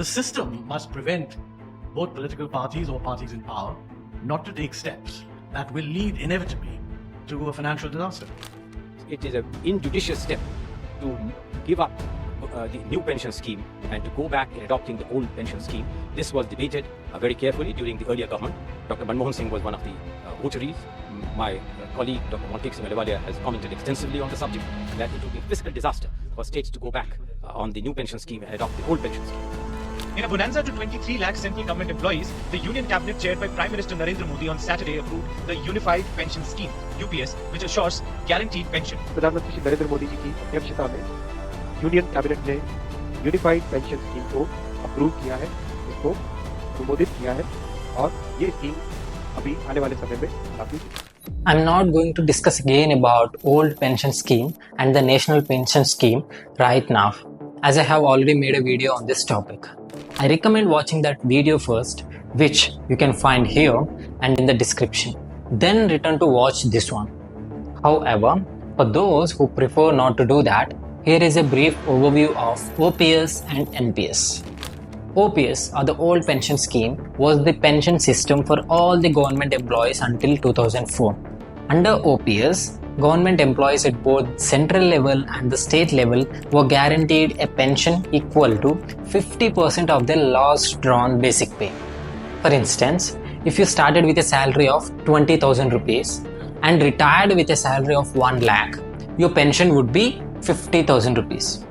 The system must prevent both political parties or parties in power not to take steps that will lead inevitably to a financial disaster. It is an injudicious step to give up the new pension scheme and to go back in adopting the old pension scheme. This was debated very carefully during the earlier government. Dr. Manmohan Singh was one of the votaries. My colleague, Dr. Montek Singh Ahluwalia, has commented extensively on the subject that it would be a fiscal disaster for states to go back on the new pension scheme and adopt the old pension scheme. In a bonanza to 23 lakh central government employees, the Union Cabinet chaired by Prime Minister Narendra Modi on Saturday approved the Unified Pension Scheme (UPS), which assures guaranteed pension. प्रधानमंत्री श्री नरेंद्र मोदी जी की अध्यक्षता में union cabinet ने unified pension scheme को approve किया है, इसको अनुमोदित किया है और ये स्कीम अभी आने वाले समय में लागू होगी। I'm not going to discuss again about old pension scheme and the national pension scheme right now, as I have already made a video on this topic. I recommend watching that video first, which you can find here and in the description. Then return to watch this one. However, for those who prefer not to do that, here is a brief overview of OPS and NPS. OPS, or the old pension scheme, was the pension system for all the government employees until 2004. Under OPS, government employees at both central level and the state level were guaranteed a pension equal to 50% of their last drawn basic pay. For instance, if you started with a salary of 20,000 rupees and retired with a salary of 1 lakh, your pension would be 50,000 rupees.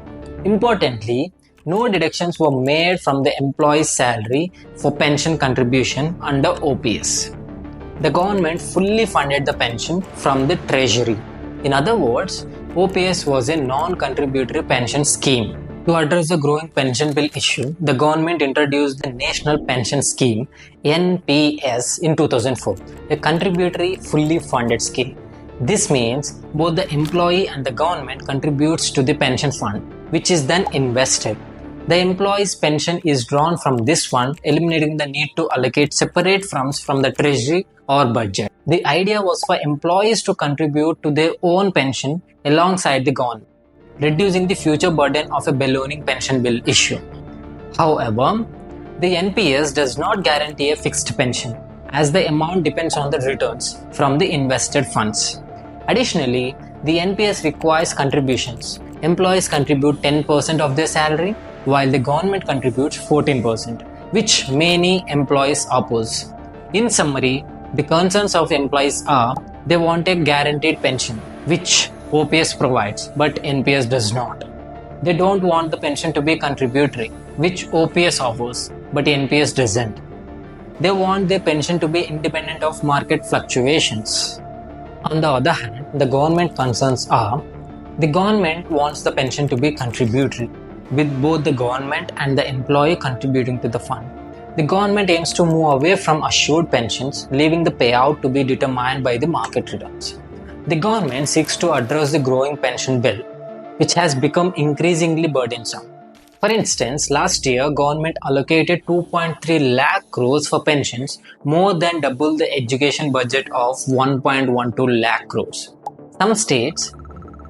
Importantly, no deductions were made from the employee's salary for pension contribution under OPS. The government fully funded the pension from the treasury. In other words, OPS was a non-contributory pension scheme. To address the growing pension bill issue, the government introduced the National Pension Scheme (NPS) in 2004, a contributory fully funded scheme. This means both the employee and the government contributes to the pension fund, which is then invested. The employee's pension is drawn from this fund, eliminating the need to allocate separate funds from the treasury or budget. The idea was for employees to contribute to their own pension alongside the government, reducing the future burden of a ballooning pension bill issue. However, the NPS does not guarantee a fixed pension, as the amount depends on the returns from the invested funds. Additionally, the NPS requires contributions. Employees contribute 10% of their salary, while the government contributes 14%, which many employees oppose. In summary, the concerns of employees are they want a guaranteed pension, which OPS provides, but NPS does not. They don't want the pension to be contributory, which OPS offers, but NPS doesn't. They want their pension to be independent of market fluctuations. On the other hand, the government concerns are the government wants the pension to be contributory, with both the government and the employee contributing to the fund. The government aims to move away from assured pensions, leaving the payout to be determined by the market returns. The government seeks to address the growing pension bill, which has become increasingly burdensome. For instance, last year, government allocated 2.3 lakh crores for pensions, more than double the education budget of 1.12 lakh crores. Some states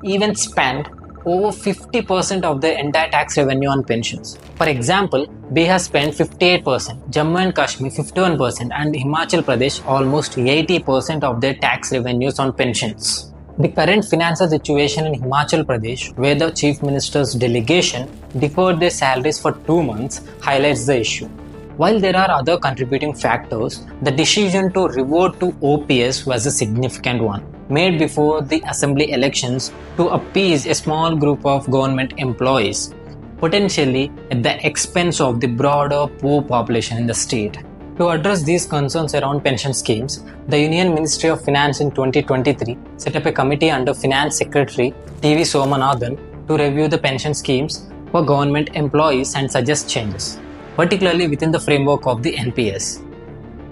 even spent over 50% of their entire tax revenue on pensions. For example, Bihar spent 58%, Jammu and Kashmir 51%, and Himachal Pradesh almost 80% of their tax revenues on pensions. The current financial situation in Himachal Pradesh, where the Chief Minister's delegation deferred their salaries for 2 months, highlights the issue. While there are other contributing factors, the decision to revert to OPS was a significant one, made before the assembly elections to appease a small group of government employees, potentially at the expense of the broader poor population in the state. To address these concerns around pension schemes, the Union Ministry of Finance in 2023 set up a committee under Finance Secretary T.V. Somanathan to review the pension schemes for government employees and suggest changes, particularly within the framework of the NPS.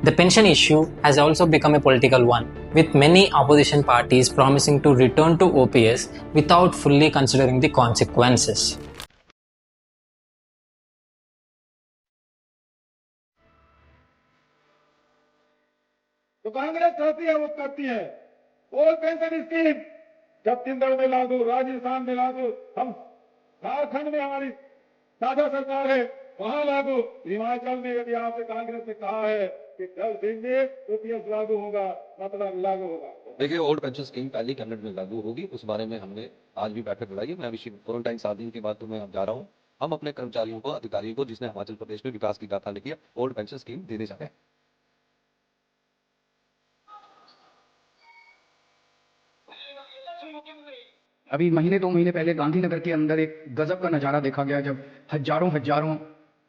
The pension issue has also become a political one, with many opposition parties promising to return to OPS without fully considering the consequences. तो कांग्रेस चाहती है वो करती है। Old pension scheme Chhattisgarh में लागू, राजस्थान में लागू, हम झारखंड में हमारी साझा सरकार है, वहां लागू। हिमाचल में यदि आपने कांग्रेस ने कहा है कि 10 दिन में OPS लागू होगा, मतलब लागू होगा। देखिए, ओल्ड पेंशन स्कीम पहली कैबिनेट में लागू होगी, उस बारे में हमने आज भी बैठक बुलाई है। मैं अभी क्वारंटाइन 7 दिन के बाद तो मैं अब जा रहा हूँ। हम अपने कर्मचारियों को, अधिकारियों को, जिसने हिमाचल प्रदेश में विकास की गाथा लिखी है, ओल्ड पेंशन स्कीम देने जा रहे हैं। अभी महीने 2 महीने पहले गांधीनगर के अंदर एक गजब का नज़ारा देखा गया, जब हजारों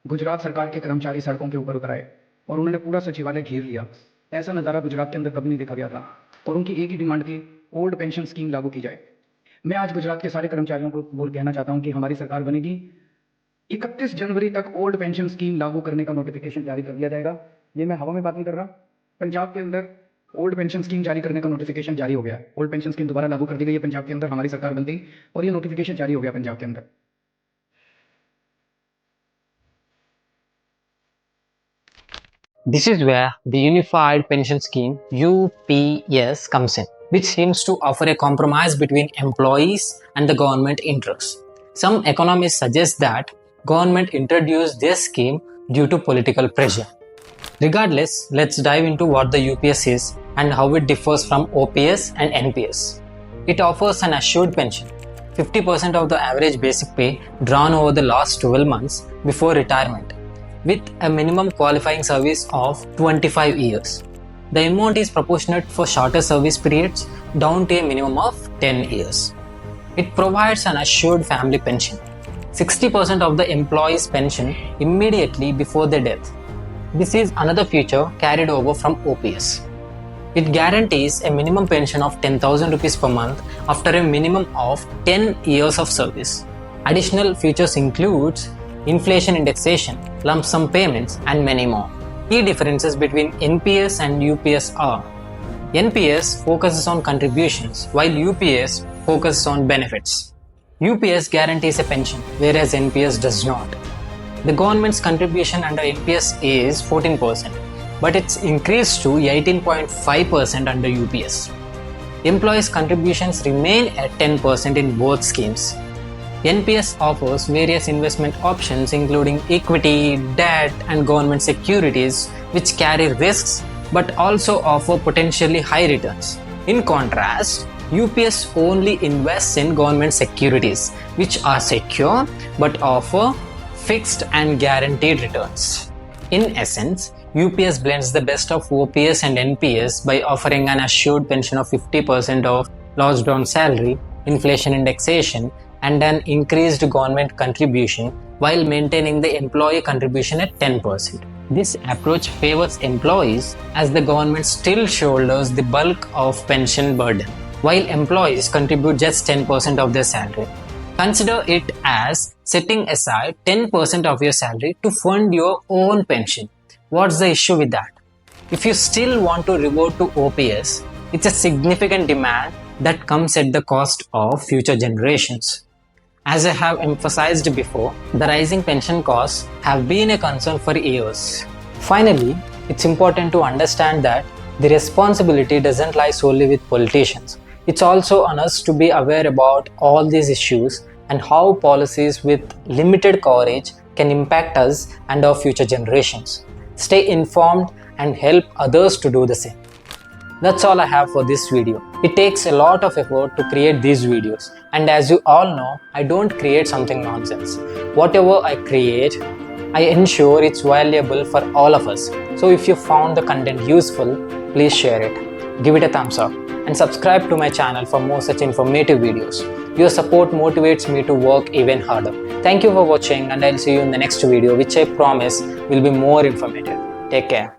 गुजरात सरकार के कर्मचारी सड़कों के ऊपर उतर आए और उन्होंने पूरा सचिवालय घेर लिया। ऐसा नज़ारा गुजरात के अंदर कभी नहीं देखा गया था और उनकी एक ही डिमांड थी, ओल्ड पेंशन स्कीम लागू की जाए। मैं आज गुजरात के सारे कर्मचारियों को कहना चाहता हूँ कि हमारी सरकार बनेगी, 31 जनवरी तक ओल्ड पेंशन स्कीम लागू करने का नोटिफिकेशन जारी कर दिया जाएगा। ये मैं हवा में बात नहीं कर रहा। पंजाब के अंदर ओल्ड पेंशन स्कीम जारी करने का नोटिफिकेशन जारी हो गया। ओल्ड पेंशन स्कीम दोबारा लागू कर दी गई है पंजाब के अंदर, हमारी सरकार बन गई और ये नोटिफिकेशन जारी हो गया पंजाब के अंदर। This is where the Unified Pension Scheme UPS comes in, which seems to offer a compromise between employees and the government interests. Some economists suggest that government introduced this scheme due to political pressure. Regardless, let's dive into what the UPS is and how it differs from OPS and NPS. It offers an assured pension, 50% of the average basic pay drawn over the last 12 months before retirement, with a minimum qualifying service of 25 years. The amount is proportionate for shorter service periods down to a minimum of 10 years. It provides an assured family pension, 60% of the employee's pension immediately before their death. This is another feature carried over from OPS. It guarantees a minimum pension of 10,000 rupees per month after a minimum of 10 years of service. Additional features includes inflation indexation, lump sum payments, and many more. Key differences between NPS and UPS are: NPS focuses on contributions while UPS focuses on benefits. UPS guarantees a pension whereas NPS does not. The government's contribution under NPS is 14%, but it's increased to 18.5% under UPS. Employees' contributions remain at 10% in both schemes. NPS offers various investment options including equity, debt, and government securities, which carry risks but also offer potentially high returns. In contrast, UPS only invests in government securities, which are secure but offer fixed and guaranteed returns. In essence, UPS blends the best of OPS and NPS by offering an assured pension of 50% of lost on salary, inflation indexation, and an increased government contribution while maintaining the employee contribution at 10%. This approach favors employees as the government still shoulders the bulk of pension burden, while employees contribute just 10% of their salary. Consider it as setting aside 10% of your salary to fund your own pension. What's the issue with that? If you still want to revert to OPS, it's a significant demand that comes at the cost of future generations. As I have emphasized before, the rising pension costs have been a concern for years. Finally, it's important to understand that the responsibility doesn't lie solely with politicians. It's also on us to be aware about all these issues and how policies with limited coverage can impact us and our future generations. Stay informed and help others to do the same. That's all I have for this video. It takes a lot of effort to create these videos, and as you all know, I don't create something nonsense. Whatever I create, I ensure it's valuable for all of us. So if you found the content useful, please share it, give it a thumbs up, and subscribe to my channel for more such informative videos. Your support motivates me to work even harder. Thank you for watching, and I'll see you in the next video, which I promise will be more informative. Take care.